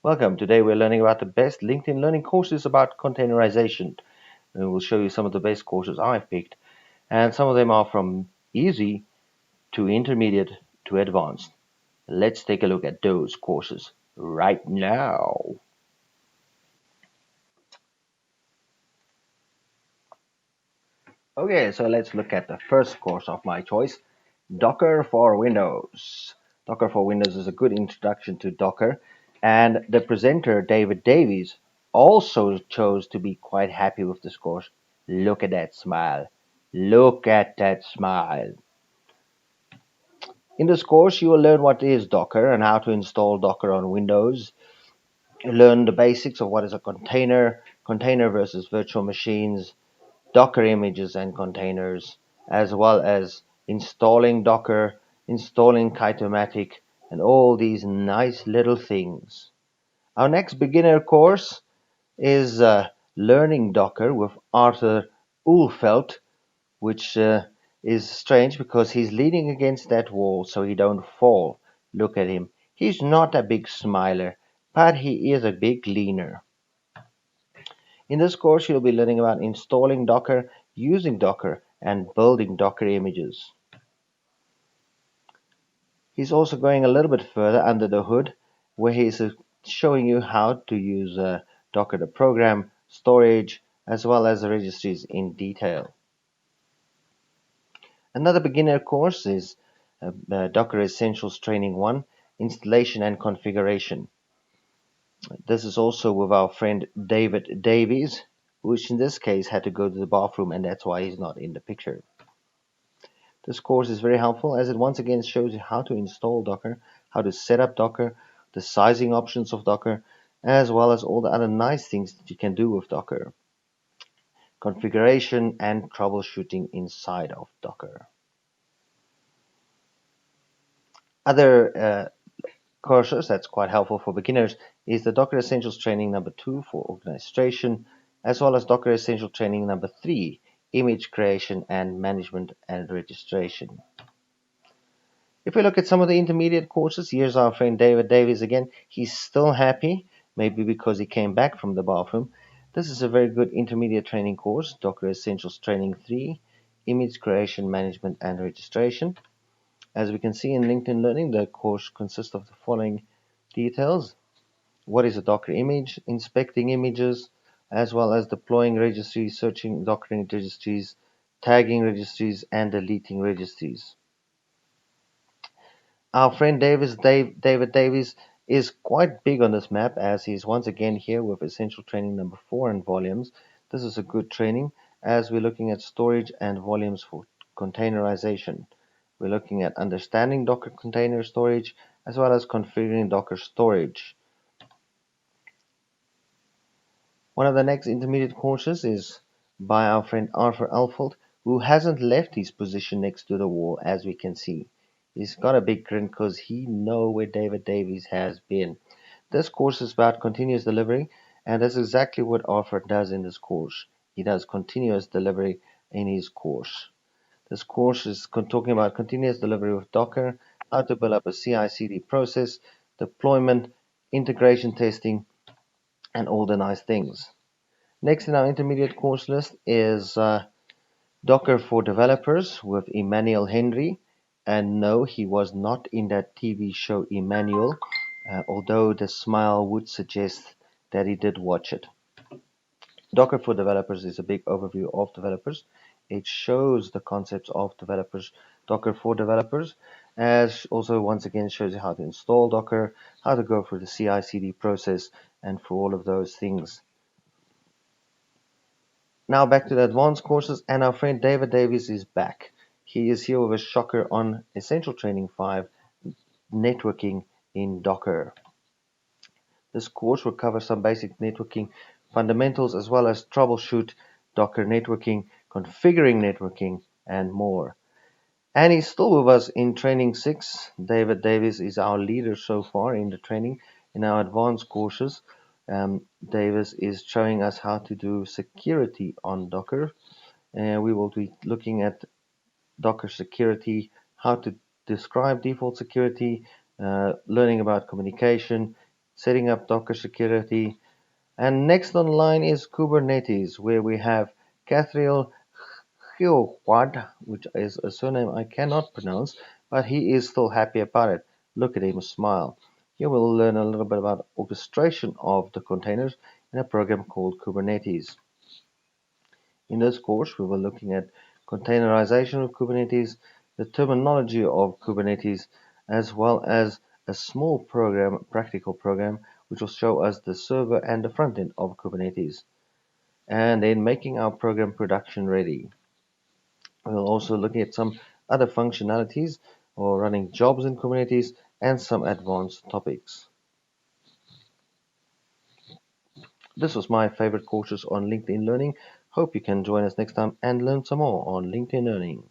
Welcome. Today we're learning about the best LinkedIn learning courses about containerization. And we'll show you some of the best courses I've picked. And some of them are from easy to intermediate to advanced. Let's take a look at those courses right now. Okay, so let's look at the first course of my choice, Docker for Windows. Docker for Windows is a good introduction to Docker, and the presenter, David Davies, also chose to be quite happy with this course. Look at that smile. Look at that smile. In this course, you will learn what is Docker and how to install Docker on Windows. You learn the basics of what is a container versus virtual machines, Docker images and containers, as well as installing Docker, installing Kitomatic, and all these nice little things. Our next beginner course is Learning Docker with Arthur Ulfeld, which is strange because he's leaning against that wall so he don't fall. Look at him. He's not a big smiler, but he is a big leaner. In this course, you'll be learning about installing Docker, using Docker, and building Docker images. He's also going a little bit further under the hood, where he's showing you how to use Docker the program, storage, as well as the registries in detail. Another beginner course is Docker Essentials Training 1, Installation and Configuration. This is also with our friend David Davies, which in this case had to go to the bathroom, and that's why he's not in the picture. This course is very helpful as it once again shows you how to install Docker, how to set up Docker, the sizing options of Docker, as well as all the other nice things that you can do with Docker. Configuration and troubleshooting inside of Docker. Other courses that's quite helpful for beginners is the Docker Essentials Training number 2 for organization, as well as Docker Essential Training number 3, image creation and management and registration. If we look at some of the intermediate courses, here's our friend David Davies again. He's still happy, maybe because he came back from the bathroom. This is a very good intermediate training course, Docker Essentials Training 3, image creation, management and registration. As we can see in LinkedIn Learning, the course consists of the following details. What is a Docker image? Inspecting images, as well as deploying registries, searching Docker registries, tagging registries, and deleting registries. Our friend David Davies is quite big on this map as he's once again here with Essential Training number 4 in volumes. This is a good training as we're looking at storage and volumes for containerization. We're looking at understanding Docker container storage as well as configuring Docker storage. One of the next intermediate courses is by our friend Arthur Alfeld, who hasn't left his position next to the wall, as we can see. He's got a big grin because he knows where David Davies has been. This course is about continuous delivery, and that's exactly what Arthur does in this course. He does continuous delivery in his course. This course is talking about continuous delivery with Docker, how to build up a CI/CD process, deployment, integration testing, and all the nice things. Next in our intermediate course list is Docker for Developers with Emmanuel Henry. And no, he was not in that TV show Emmanuel, although the smile would suggest that he did watch it. Docker for Developers is a big overview of developers. It shows the concepts of developers, Docker for Developers, as also once again shows you how to install Docker, how to go through the CI/CD process, and for all of those things. Now back to the advanced courses, and our friend David Davies is back. He is here with a shocker on Essential Training 5, Networking in Docker. This course will cover some basic networking fundamentals as well as troubleshoot Docker networking, configuring networking, and more. And he's still with us in Training 6. David Davies is our leader so far in the training in our advanced courses. Davis is showing us how to do security on Docker. We will be looking at Docker security, how to describe default security, learning about communication, setting up Docker security. And next on line is Kubernetes, where we have Cathriel Hyohwad, which is a surname I cannot pronounce, but he is still happy about it. Look at him smile. Here we'll learn a little bit about orchestration of the containers in a program called Kubernetes. In this course, we were looking at containerization of Kubernetes, the terminology of Kubernetes, as well as a small program, practical program, which will show us the server and the front end of Kubernetes, and then making our program production ready. We'll also look at some other functionalities or running jobs in Kubernetes and some advanced topics. This was my favorite courses on LinkedIn Learning. Hope you can join us next time and learn some more on LinkedIn Learning.